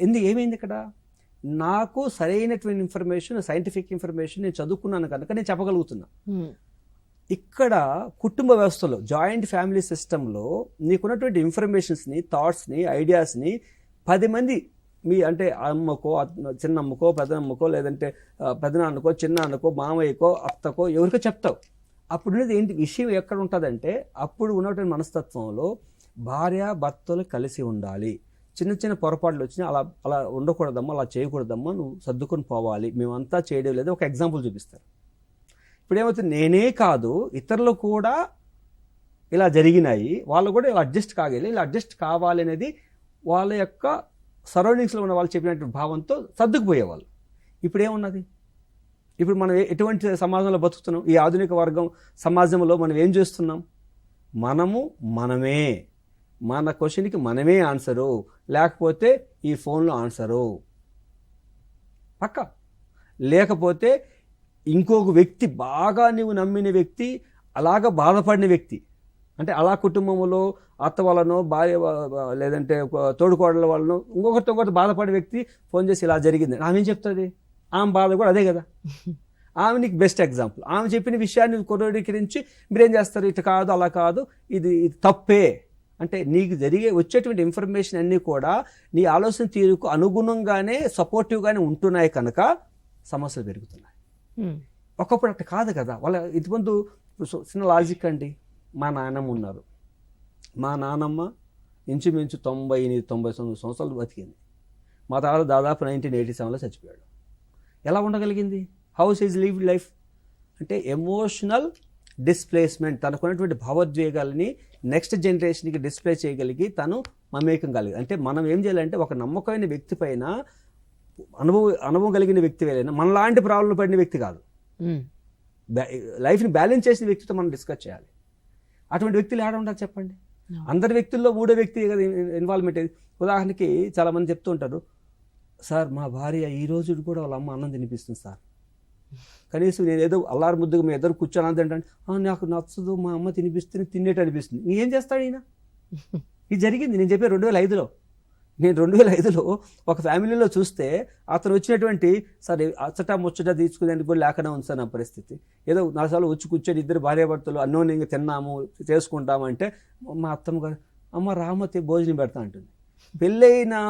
ఎందుకు ఏమైంది ఇక్కడ? నాకు సరైనటువంటి ఇన్ఫర్మేషన్, సైంటిఫిక్ ఇన్ఫర్మేషన్ నేను చదువుకున్నాను కనుక నేను చెప్పగలుగుతున్నా. ఇక్కడ కుటుంబ వ్యవస్థలో, జాయింట్ ఫ్యామిలీ సిస్టంలో నీకున్నటువంటి ఇన్ఫర్మేషన్స్ని, థాట్స్ని, ఐడియాస్ని 10 మంది అంటే అమ్మకో, చిన్నమ్మకో, పెద్దమ్మకో, లేదంటే పెద్దనాన్నకో, చిన్నాన్నకో, మామయ్యకో, అత్తకో, ఎవరికో చెప్తావు. అప్పుడు ఏంటి విషయం ఎక్కడ ఉంటుందంటే, అప్పుడు ఉన్నటువంటి మనస్తత్వంలో భార్య భర్తలు కలిసి ఉండాలి. చిన్న చిన్న పొరపాట్లు వచ్చినా అలా ఉండకూడదమ్మా, అలా చేయకూడదమ్మా, నువ్వు సర్దుకొని పోవాలి, మేమంతా చేయడం లేదు, ఒక ఎగ్జాంపుల్ చూపిస్తారు. ఇప్పుడు ఏమవుతుంది, నేనే కాదు ఇతరులు కూడా ఇలా జరిగినాయి, వాళ్ళు కూడా ఇలా అడ్జస్ట్ కాగలి, ఇలా అడ్జస్ట్ కావాలి అనేది వాళ్ళ యొక్క సరౌండింగ్స్లో ఉన్న వాళ్ళు చెప్పినటువంటి భావంతో సర్దుకుపోయేవాళ్ళు. ఇప్పుడు ఏమున్నది? ఇప్పుడు మనం ఎటువంటి సమాజంలో బతుకుతున్నాం? ఈ ఆధునిక వర్గం సమాజంలో మనం ఏం చేస్తున్నాం? మనమే మన క్వశ్చన్కి మనమే ఆన్సరు, లేకపోతే ఈ ఫోన్లో ఆన్సరు పక్క, లేకపోతే ఇంకొక వ్యక్తి, బాగా నువ్వు నమ్మిన వ్యక్తి, అలాగా బాధపడిన వ్యక్తి, అంటే అలా కుటుంబంలో అత్త వాళ్ళనో, భార్య లేదంటే తోడుకోడల వాళ్ళనో, ఇంకొకరితో బాధపడే వ్యక్తి ఫోన్ చేసి ఇలా జరిగింది, ఆమె ఏం చెప్తుంది? ఆమె బాధ కూడా అదే కదా. ఆమె నీకు బెస్ట్ ఎగ్జాంపుల్. ఆమె చెప్పిన విషయాన్ని క్రోడీకరించి మీరేం చేస్తారు? ఇటు కాదు, అలా కాదు, ఇది తప్పే అంటే నీకు వచ్చేటువంటి ఇన్ఫర్మేషన్ అన్నీ కూడా నీ ఆలోచన తీరుకు అనుగుణంగానే, సపోర్టివ్గానే ఉంటున్నాయి కనుక సమస్యలు పెరుగుతున్నాయి. ఒకప్పుడు అట్లా కాదు కదా. వాళ్ళ ఇంతకుముందు చిన్న లాజిక్ అండి, మా నాన్నమ్మ ఉన్నారు. మా నాన్నమ్మ ఇంచుమించు 90-99 సంవత్సరాలు బతికింది. మా తాత దాదాపు 1987లో చచ్చిపోయాడు. ఎలా ఉండగలిగింది? హౌస్ ఈజ్ లివ్డ్ లైఫ్ అంటే ఎమోషనల్ డిస్ప్లేస్మెంట్, తనకున్నటువంటి భావోద్వేగాలని నెక్స్ట్ జనరేషన్కి డిస్ప్లే చేయగలిగి తను మమేకం కలిగి. అంటే మనం ఏం చేయాలంటే, ఒక నమ్మకమైన వ్యక్తి పైన అనుభవం కలిగిన వ్యక్తి అయినా మనలాంటి ప్రాబ్లం పడిన వ్యక్తి కాదు, లైఫ్ని బ్యాలెన్స్ చేసిన వ్యక్తితో మనం డిస్కస్ చేయాలి. అటువంటి వ్యక్తులు ఏడ ఉండాలి చెప్పండి? అందరి వ్యక్తుల్లో మూడో వ్యక్తి కదా ఇన్వాల్వ్మెంట్. ఉదాహరణకి చాలామంది చెప్తూ ఉంటారు, సార్ మా భార్య ఈ రోజు కూడా వాళ్ళ అమ్మ అన్నం తినిపిస్తుంది సార్, కనీసం నేను ఏదో అల్లారు ముద్దుగా మీ ఇద్దరు కూర్చొని అంటే నాకు నచ్చదు, మా అమ్మ తినిపిస్తుంది, తినేట అనిపిస్తుంది. ఏం చేస్తాడు ఈయన? ఇది జరిగింది, నేను చెప్పే 2005లో. నేను 2005లో ఒక ఫ్యామిలీలో చూస్తే అతను వచ్చినటువంటి సరే అచ్చట ముచ్చట తీసుకునేందుకు కూడా లేకుండా ఉంది సార్ నా పరిస్థితి. ఏదో 4 సార్లు వచ్చి కూర్చొని ఇద్దరు భార్యాభర్తలు అన్నోన్యంగా తిన్నాము, చేసుకుంటాము అంటే మా అత్తమ్మ గారు అమ్మ రామతి భోజనం పెడతా అంటుంది. పెళ్ళైనా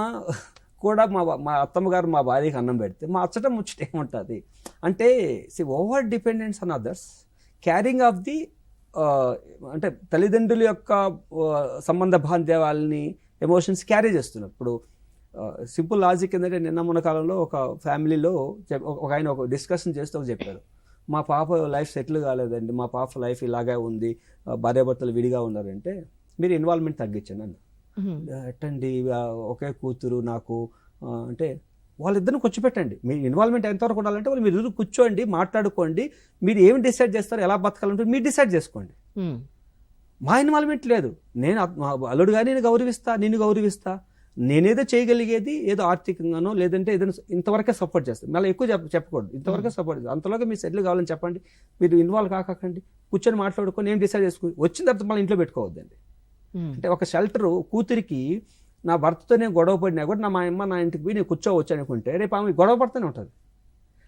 కూడా మా అత్తమ్మగారు మా భార్యకి అన్నం పెడితే మా అచ్చట ముచ్చట ఏముంటుంది అంటే, over dependence on others, carrying of the అంటే తల్లిదండ్రుల యొక్క సంబంధ బాంధవ్యాలని, ఎమోషన్స్ క్యారీ చేస్తున్నారు. ఇప్పుడు సింపుల్ లాజిక్ ఏంటంటే, నిన్న మొన్న కాలంలో ఒక ఫ్యామిలీలో ఒక ఆయన ఒక డిస్కషన్ చేస్తూ చెప్పారు, మా పాప లైఫ్ సెటిల్ కాలేదండి, మా పాప లైఫ్ ఇలాగే ఉంది, భార్యాభర్తలు విడిగా ఉన్నారంటే మీరు ఇన్వాల్వ్మెంట్ తగ్గించండి అన్న. ఎట్టండి ఒకే కూతురు నాకు అంటే వాళ్ళిద్దరిని కూర్చోపెట్టండి. మీ ఇన్వాల్వ్మెంట్ ఎంతవరకు ఉండాలంటే వాళ్ళు మీరు కూర్చోండి, మాట్లాడుకోండి, మీరు ఏమి డిసైడ్ చేస్తారు, ఎలా బతకాలంటే మీరు డిసైడ్ చేసుకోండి. మా ఇన్వాల్వ్మెంట్ లేదు. నేను అల్లుడుగా నేను గౌరవిస్తా, నిన్ను గౌరవిస్తా, నేనేదో చేయగలిగేది ఏదో ఆర్థికంగానో లేదంటే ఏదైనా ఇంతవరకే సపోర్ట్ చేస్తాను, మళ్ళీ ఎక్కువ చెప్పకూడదు, ఇంతవరకే సపోర్ట్ చేస్తాను, అంతలోగా మీరు సెటిల్ కావాలని చెప్పండి, మీరు ఇన్వాల్వ్ కాకండి, కూర్చొని మాట్లాడుకొని ఏం డిసైడ్ చేసుకుని వచ్చిన తర్వాత మళ్ళీ ఇంట్లో పెట్టుకోవద్దండి. అంటే ఒక షెల్టరు కూతురికి నా భర్తతో నేను గొడవ పడినా కూడా మా అమ్మ నా ఇంటికి పోయి నేను కూర్చోవచ్చు అనుకుంటే రేపు ఆమె గొడవ పడుతూనే ఉంటుంది.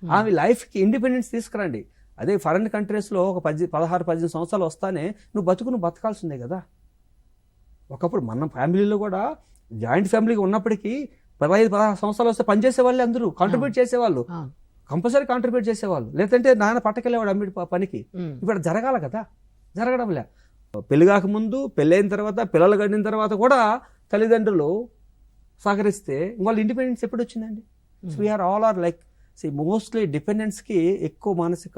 ఆమె లైఫ్కి ఇండిపెండెన్స్ తీసుకురండి. అదే ఫారిన్ కంట్రీస్లో ఒక 16-18 సంవత్సరాలు వస్తానే నువ్వు బతకాల్సిందే కదా. ఒకప్పుడు మన ఫ్యామిలీలో కూడా జాయింట్ ఫ్యామిలీగా ఉన్నప్పటికీ 15-16 సంవత్సరాలు వస్తే పనిచేసే వాళ్ళే అందరూ కాంట్రిబ్యూట్ చేసేవాళ్ళు, కంపల్సరీ కాంట్రిబ్యూట్ చేసేవాళ్ళు, లేదంటే నాన్న పట్టకెళ్ళేవాడు అమ్మిడి పనికి. ఇప్పుడు జరగాల కదా, జరగడం లే. పెళ్లి కాకముందు, పెళ్ళైన తర్వాత, పిల్లలు కడిన తర్వాత కూడా తల్లిదండ్రులు సహకరిస్తే వాళ్ళ ఇండిపెండెన్స్ ఎప్పుడు వచ్చిందండి? So we are all are like mostly డిపెండెన్స్కి ఎక్కువ మానసిక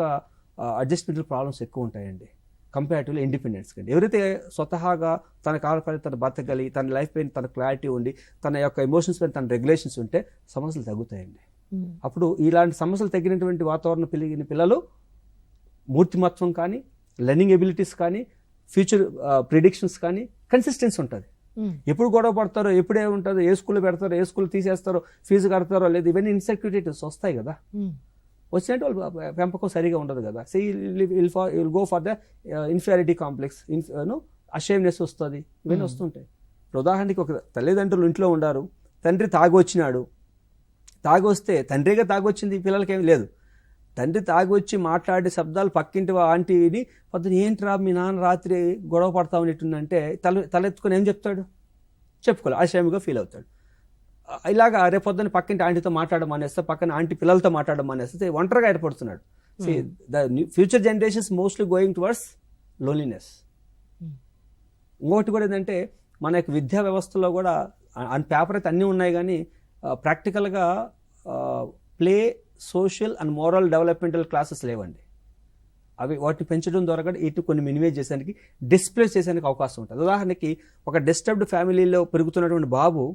అడ్జస్ట్మెంట్ ప్రాబ్లమ్స్ ఎక్కువ ఉంటాయండి కంపేరిటివ్లీ ఇండిపెండెన్స్ కండి. ఎవరైతే స్వతహాగా తన కాలపై తన బతకగలి, తన లైఫ్ పైన తన క్లారిటీ ఉండి, తన యొక్క ఎమోషన్స్ పైన తన రెగ్యులేషన్స్ ఉంటే సమస్యలు తగ్గుతాయండి. అప్పుడు ఇలాంటి సమస్యలు తగ్గినటువంటి వాతావరణం పెరిగిన పిల్లలు మూర్తిమత్వం కానీ, లెర్నింగ్ ఎబిలిటీస్ కానీ, ఫ్యూచర్ ప్రిడిక్షన్స్ కానీ కన్సిస్టెన్సీ ఉంటుంది. ఎప్పుడు గొడవ పడతారో, ఎప్పుడే ఉంటుందో, ఏ స్కూల్లో పెడతారో, ఏ స్కూల్లో తీసేస్తారో, ఫీజు కడతారో లేదు, ఇవన్నీ ఇన్సెక్యూరిటీస్ వస్తాయి కదా. వచ్చినట్టు వాళ్ళు పెంపకం సరిగా ఉండదు కదా. So will go for the inferiority complex, ashamedness వస్తుంది, ఇవన్నీ వస్తుంటాయి. ఉదాహరణకి ఒక తల్లిదండ్రులు ఇంట్లో ఉండారు, తండ్రి తాగొచ్చినాడు, తాగొస్తే తండ్రిగా తాగొచ్చింది, పిల్లలకి ఏం లేదు. తండ్రి తాగొచ్చి మాట్లాడే శబ్దాలు పక్కింటి ఆంటీని పొద్దున ఏంట్రా మీ నాన్న రాత్రి గొడవ పడతా ఉన్నట్టుందంటే తలెత్తుకొని ఏం చెప్తాడు? చెప్పుకోవాలి, అషేమ్గా ఫీల్ అవుతాడు. ఇలాగా రేపొద్దున పక్కింటి ఆంటీతో మాట్లాడడం మానేస్తే, పక్కన ఆంటీ పిల్లలతో మాట్లాడడం మానేస్తే ఒంటరిగా ఏర్పడుతున్నాడు. The future generations mostly going towards loneliness. ఇంకొకటి కూడా ఏంటంటే మన యొక్క విద్యా వ్యవస్థలో కూడా పేపర్ అయితే అన్నీ ఉన్నాయి కానీ ప్రాక్టికల్గా play, social and moral developmental classes లేవండి. అవి వాటిని పెంచడం ద్వారా కూడా వీటిని కొన్ని మినిమైజ్ చేసేదానికి, డిస్ప్లేస్ చేసేందుకు అవకాశం ఉంటుంది. ఉదాహరణకి ఒక డిస్టర్బ్డ్ ఫ్యామిలీలో పెరుగుతున్నటువంటి బాబు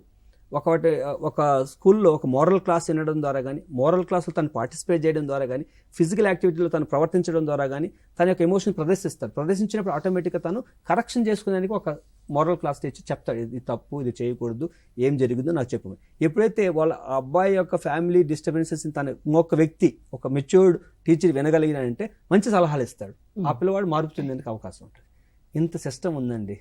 ఒక స్కూల్లో ఒక మోరల్ క్లాస్ వినడం ద్వారా కానీ, మోరల్ క్లాసులో తను పార్టిసిపేట్ చేయడం ద్వారా కానీ, ఫిజికల్ యాక్టివిటీలో తను ప్రవర్తించడం ద్వారా కానీ తన యొక్క ఎమోషన్ ప్రదర్శిస్తాడు. ప్రదర్శించినప్పుడు ఆటోమేటిక్గా తను కరెక్షన్ చేసుకునేందుకు ఒక మోరల్ క్లాస్ టీచర్ చెప్తాడు, ఇది తప్పు, ఇది చేయకూడదు, ఏం జరిగిందో నాకు చెప్పు. ఎప్పుడైతే వాళ్ళ అబ్బాయి యొక్క ఫ్యామిలీ డిస్టర్బెన్సెస్ తన ఇంకొక వ్యక్తి, ఒక మెచ్యూర్డ్ టీచర్ వినగలిగినాడంటే మంచి సలహాలు ఇస్తాడు, ఆ పిల్లవాడు మార్పు చెందేందుకు అవకాశం ఉంటుంది. ఇంత సిస్టమ్ ఉందండి.